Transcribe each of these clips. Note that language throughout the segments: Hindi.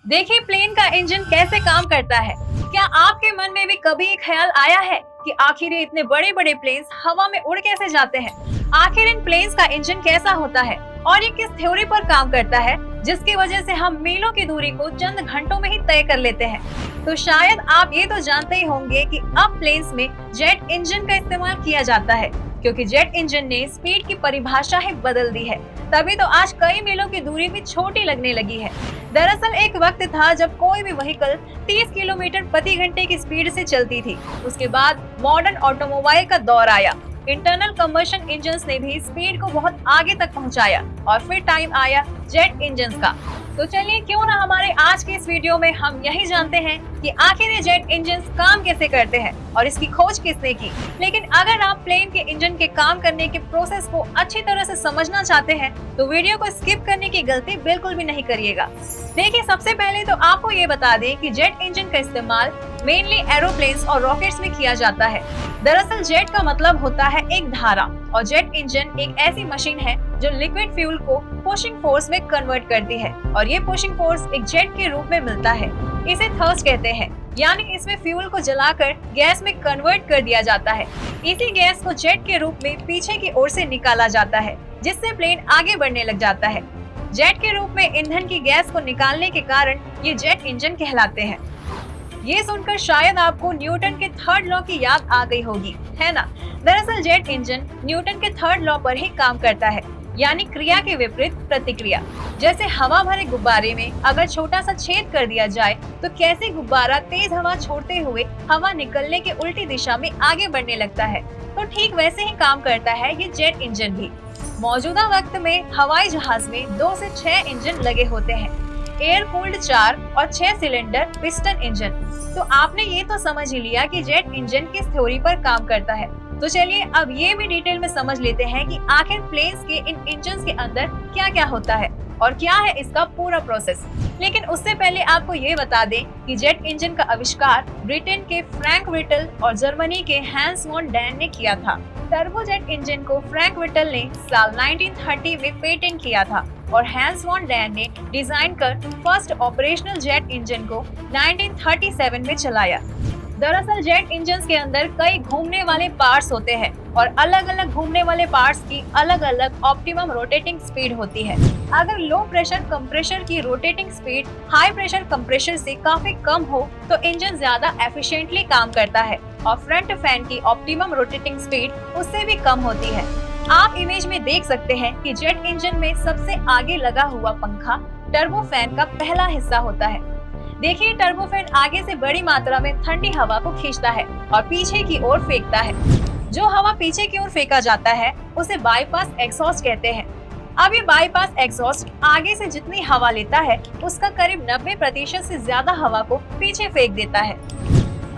देखिए प्लेन का इंजन कैसे काम करता है। क्या आपके मन में भी कभी ये ख्याल आया है कि आखिर ये इतने बड़े बड़े प्लेन्स हवा में उड़ कैसे जाते हैं? आखिर इन प्लेन्स का इंजन कैसा होता है और ये किस थ्योरी पर काम करता है जिसकी वजह से हम मीलों की दूरी को चंद घंटों में ही तय कर लेते हैं? तो शायद आप ये तो जानते ही होंगे कि अब प्लेन्स में जेट इंजन का इस्तेमाल किया जाता है, क्योंकि जेट इंजन ने स्पीड की परिभाषा ही बदल दी है। तभी तो आज कई मीलों की दूरी भी छोटी लगने लगी है। दरअसल एक वक्त था जब कोई भी व्हीकल 30 किलोमीटर प्रति घंटे की स्पीड से चलती थी। उसके बाद मॉडर्न ऑटोमोबाइल का दौर आया। इंटरनल कंबशन इंजन्स ने भी स्पीड को बहुत आगे तक पहुंचाया और फिर टाइम आया जेट इंजन्स का। तो चलिए क्यों ना हमारे आज के इस वीडियो में हम यही जानते हैं कि आखिर ये जेट इंजन्स काम कैसे करते हैं और इसकी खोज किसने की। लेकिन अगर आप प्लेन के इंजन के काम करने के प्रोसेस को अच्छी तरह से समझना चाहते हैं तो वीडियो को स्किप करने की गलती बिल्कुल भी नहीं करिएगा। देखिए सबसे पहले तो आपको ये बता दें कि जेट इंजन का इस्तेमाल मेनली एरोप्लेन्स और रॉकेट्स में किया जाता है। दरअसल जेट का मतलब होता है एक धारा और जेट इंजन एक ऐसी मशीन है जो लिक्विड फ्यूल को पुशिंग फोर्स में कन्वर्ट करती है और ये पुशिंग फोर्स एक जेट के रूप में मिलता है। इसे थर्स्ट कहते हैं, यानी इसमें फ्यूल को जलाकर गैस में कन्वर्ट कर दिया जाता है। इसी गैस को जेट के रूप में पीछे की ओर से निकाला जाता है जिससे प्लेन आगे बढ़ने लग जाता है। जेट के रूप में ईंधन की गैस को निकालने के कारण ये जेट इंजन कहलाते हैं। ये सुनकर शायद आपको न्यूटन के थर्ड लॉ की याद आ गई होगी, है ना? दरअसल जेट इंजन न्यूटन के थर्ड लॉ पर ही काम करता है, यानी क्रिया के विपरीत प्रतिक्रिया। जैसे हवा भरे गुब्बारे में अगर छोटा सा छेद कर दिया जाए तो कैसे गुब्बारा तेज हवा छोड़ते हुए हवा निकलने के उल्टी दिशा में आगे बढ़ने लगता है, तो ठीक वैसे ही काम करता है ये जेट इंजन भी। मौजूदा वक्त में हवाई जहाज में 2 से 6 इंजन लगे होते हैं, एयर कूल्ड 4 और 6 सिलेंडर पिस्टन इंजन। तो आपने ये तो समझ ही लिया कि जेट इंजन किस थ्योरी पर काम करता है। तो चलिए अब ये भी डिटेल में समझ लेते हैं कि आखिर प्लेन्स के इन इंजन्स के अंदर क्या क्या होता है और क्या है इसका पूरा प्रोसेस। लेकिन उससे पहले आपको ये बता दें कि जेट इंजन का आविष्कार ब्रिटेन के फ्रैंक व्हिटल और जर्मनी के हैंस वॉन डैन ने किया था। टर्बोजेट इंजन को फ्रैंक व्हिटल ने साल 1930 में पेटेंट किया था और हैंस वॉन डैन ने डिजाइन कर फर्स्ट ऑपरेशनल जेट इंजन को 1937 में चलाया। दरअसल जेट इंजन्स के अंदर कई घूमने वाले पार्ट्स होते हैं और अलग अलग घूमने वाले पार्ट्स की अलग अलग ऑप्टिमम रोटेटिंग स्पीड होती है। अगर लो प्रेशर कंप्रेसर की rotating speed high pressure compressor से काफी कम हो तो इंजन ज्यादा एफिशिएंटली काम करता है और फ्रंट फैन की ऑप्टिमम रोटेटिंग स्पीड उससे भी कम होती है। आप इमेज में देख सकते हैं कि जेट इंजन में सबसे आगे लगा हुआ पंखा टर्बो फैन का पहला हिस्सा होता है। देखिए टर्बो फैन आगे से बड़ी मात्रा में ठंडी हवा को खींचता है और पीछे की ओर फेंकता है। जो हवा पीछे की ओर फेंका जाता है उसे बाईपास एग्जॉस्ट कहते हैं। अब ये बाईपास एग्जॉस्ट आगे से जितनी हवा लेता है उसका करीब 90% से ज्यादा हवा को पीछे फेंक देता है।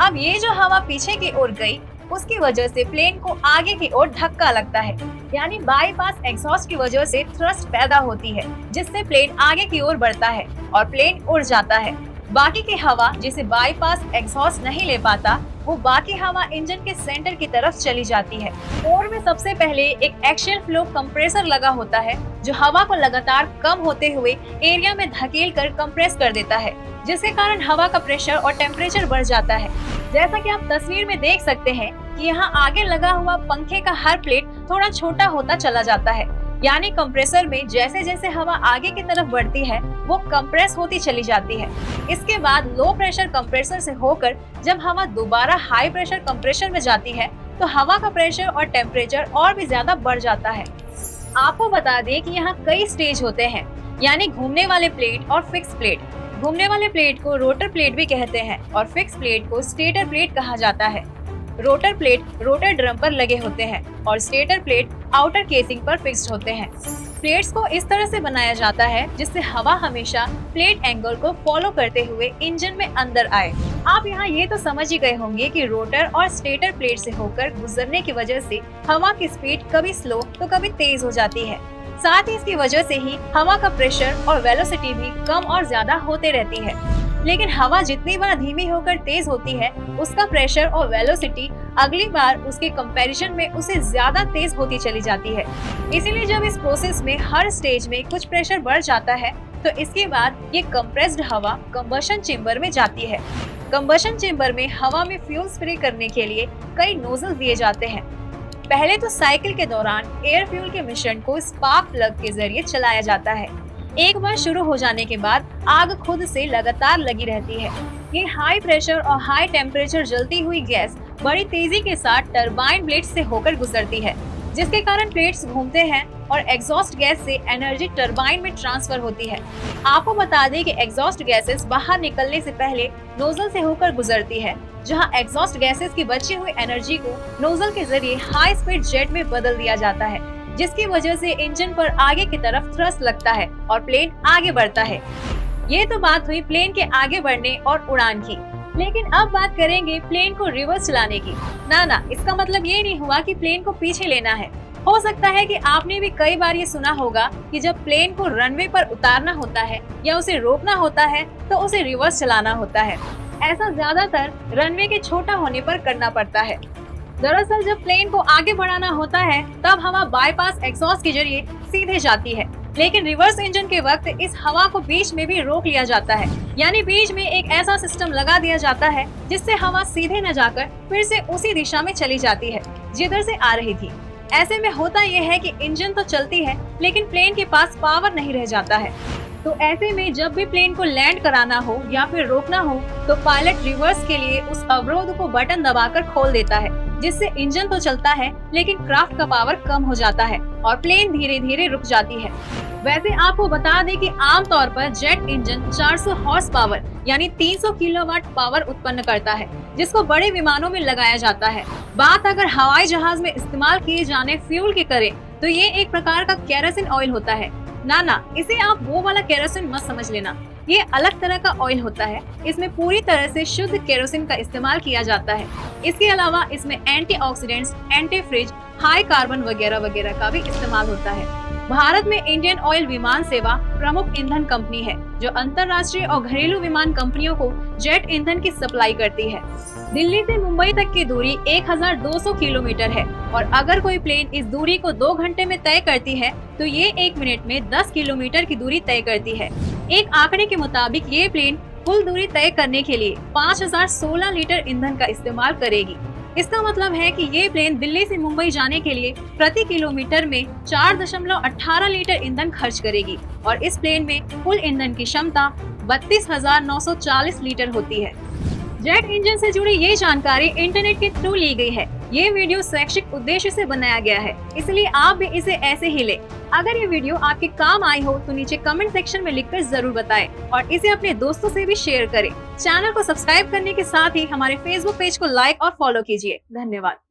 अब ये जो हवा पीछे की ओर गई उसकी वजह से प्लेन को आगे की ओर धक्का लगता है, यानी बाईपास एग्जॉस्ट की वजह से थ्रस्ट पैदा होती है जिससे प्लेन आगे की ओर बढ़ता है और प्लेन उड़ जाता है। बाकी की हवा जिसे बाईपास एग्जॉस्ट नहीं ले पाता वो बाकी हवा इंजन के सेंटर की तरफ चली जाती है। कोर में सबसे पहले एक एक्सियल फ्लो कंप्रेसर लगा होता है जो हवा को लगातार कम होते हुए एरिया में धकेल कर कंप्रेस कर देता है, जिसके कारण हवा का प्रेशर और टेम्परेचर बढ़ जाता है। जैसा कि आप तस्वीर में देख सकते हैं कि यहाँ आगे लगा हुआ पंखे का हर प्लेट थोड़ा छोटा होता चला जाता है, यानी कंप्रेसर में जैसे जैसे हवा आगे की तरफ बढ़ती है वो कंप्रेस होती चली जाती है। इसके बाद लो प्रेशर कंप्रेसर से होकर जब हवा दोबारा हाई प्रेशर कंप्रेसर में जाती है तो हवा का प्रेशर और टेम्परेचर और भी ज्यादा बढ़ जाता है। आपको बता दें कि यहाँ कई स्टेज होते हैं, यानी घूमने वाले प्लेट और फिक्स प्लेट। घूमने वाले प्लेट को रोटर प्लेट भी कहते हैं और फिक्स प्लेट को स्टेटर प्लेट कहा जाता है। रोटर प्लेट रोटर ड्रम पर लगे होते हैं और स्टेटर प्लेट आउटर केसिंग पर फिक्स्ड होते हैं। प्लेट्स को इस तरह से बनाया जाता है जिससे हवा हमेशा प्लेट एंगल को फॉलो करते हुए इंजन में अंदर आए। आप यहाँ ये तो समझ ही गए होंगे कि रोटर और स्टेटर प्लेट से होकर गुजरने की वजह से हवा की स्पीड कभी स्लो तो कभी तेज हो जाती है। साथ ही इसकी वजह से ही हवा का प्रेशर और वेलोसिटी भी कम और ज्यादा होते रहती है। लेकिन हवा जितनी बार धीमी होकर तेज होती है उसका प्रेशर और वेलोसिटी अगली बार उसके कंपैरिजन में उसे ज्यादा तेज होती चली जाती है। इसीलिए जब इस प्रोसेस में हर स्टेज में कुछ प्रेशर बढ़ जाता है तो तो इसके बाद ये कंप्रेस्ड हवा कंबशन चेम्बर में जाती है। कंबशन चेम्बर में हवा में फ्यूल स्प्रे करने के लिए कई नोजल दिए जाते हैं। पहले तो साइकिल के दौरान एयर फ्यूल के मिश्रण को स्पार्क प्लग के जरिए चलाया जाता है। एक बार शुरू हो जाने के बाद आग खुद से लगातार लगी रहती है। ये हाई प्रेशर और हाई टेम्परेचर जलती हुई गैस बड़ी तेजी के साथ टरबाइन ब्लेड्स से होकर गुजरती है, जिसके कारण प्लेट्स घूमते हैं और एग्जॉस्ट गैस से एनर्जी टरबाइन में ट्रांसफर होती है। आपको बता दें कि एग्जॉस्ट गैसेस बाहर निकलने से पहले नोजल से होकर गुजरती है, जहां एग्जॉस्ट गैसेस की बची हुई एनर्जी को नोजल के जरिए हाई स्पीड जेट में बदल दिया जाता है, जिसकी वजह से इंजन पर आगे की तरफ थ्रस्ट लगता है और प्लेन आगे बढ़ता है। ये तो बात हुई प्लेन के आगे बढ़ने और उड़ान की, लेकिन अब बात करेंगे प्लेन को रिवर्स चलाने की। ना, इसका मतलब ये नहीं हुआ कि प्लेन को पीछे लेना है। हो सकता है कि आपने भी कई बार ये सुना होगा कि जब प्लेन को रनवे पर उतारना होता है या उसे रोकना होता है तो उसे रिवर्स चलाना होता है। ऐसा ज्यादातर रनवे के छोटा होने पर करना पड़ता है। दरअसल जब प्लेन को आगे बढ़ाना होता है तब हवा बाईपास एग्जॉस्ट के जरिए सीधे जाती है, लेकिन रिवर्स इंजन के वक्त इस हवा को बीच में भी रोक लिया जाता है, यानी बीच में एक ऐसा सिस्टम लगा दिया जाता है जिससे हवा सीधे न जाकर फिर से उसी दिशा में चली जाती है जिधर से आ रही थी। ऐसे में होता यह है कि इंजन तो चलती है लेकिन प्लेन के पास पावर नहीं रह जाता है। तो ऐसे में जब भी प्लेन को लैंड कराना हो या फिर रोकना हो तो पायलट रिवर्स के लिए उस अवरोध को बटन दबाकर खोल देता है, जिससे इंजन तो चलता है लेकिन क्राफ्ट का पावर कम हो जाता है और प्लेन धीरे धीरे रुक जाती है। वैसे आपको बता दें कि आमतौर पर जेट इंजन 400 हॉर्स पावर यानी 300 किलोवाट पावर उत्पन्न करता है, जिसको बड़े विमानों में लगाया जाता है। बात अगर हवाई जहाज में इस्तेमाल किए जाने फ्यूल की करें तो ये एक प्रकार का केरोसिन ऑयल होता है। ना, इसे आप वो वाला केरोसिन मत समझ लेना, ये अलग तरह का ऑयल होता है। इसमें पूरी तरह से शुद्ध केरोसिन का इस्तेमाल किया जाता है। इसके अलावा इसमें antioxidants, anti fridge, high carbon वगैरह वगैरह का भी इस्तेमाल होता है। भारत में इंडियन ऑयल विमान सेवा प्रमुख ईंधन कंपनी है जो अंतर्राष्ट्रीय और घरेलू विमान कंपनियों को जेट ईंधन की सप्लाई करती है। दिल्ली से मुंबई तक की दूरी 1200 किलोमीटर है और अगर कोई प्लेन इस दूरी को 2 घंटे में तय करती है तो ये 1 मिनट में 10 किलोमीटर की दूरी तय करती है। एक आंकड़े के मुताबिक ये प्लेन कुल दूरी तय करने के लिए 5016 लीटर ईंधन का इस्तेमाल करेगी। इसका मतलब है कि ये प्लेन दिल्ली से मुंबई जाने के लिए प्रति किलोमीटर में 4.18 लीटर ईंधन खर्च करेगी और इस प्लेन में कुल ईंधन की क्षमता 32,940 लीटर होती है। जेट इंजन से जुड़ी ये जानकारी इंटरनेट के थ्रू ली गई है। ये वीडियो शैक्षिक उद्देश्य से बनाया गया है, इसलिए आप भी इसे ऐसे ही लें। अगर ये वीडियो आपके काम आई हो तो नीचे कमेंट सेक्शन में लिखकर जरूर बताएं और इसे अपने दोस्तों से भी शेयर करें। चैनल को सब्सक्राइब करने के साथ ही हमारे फेसबुक पेज को लाइक और फॉलो कीजिए। धन्यवाद।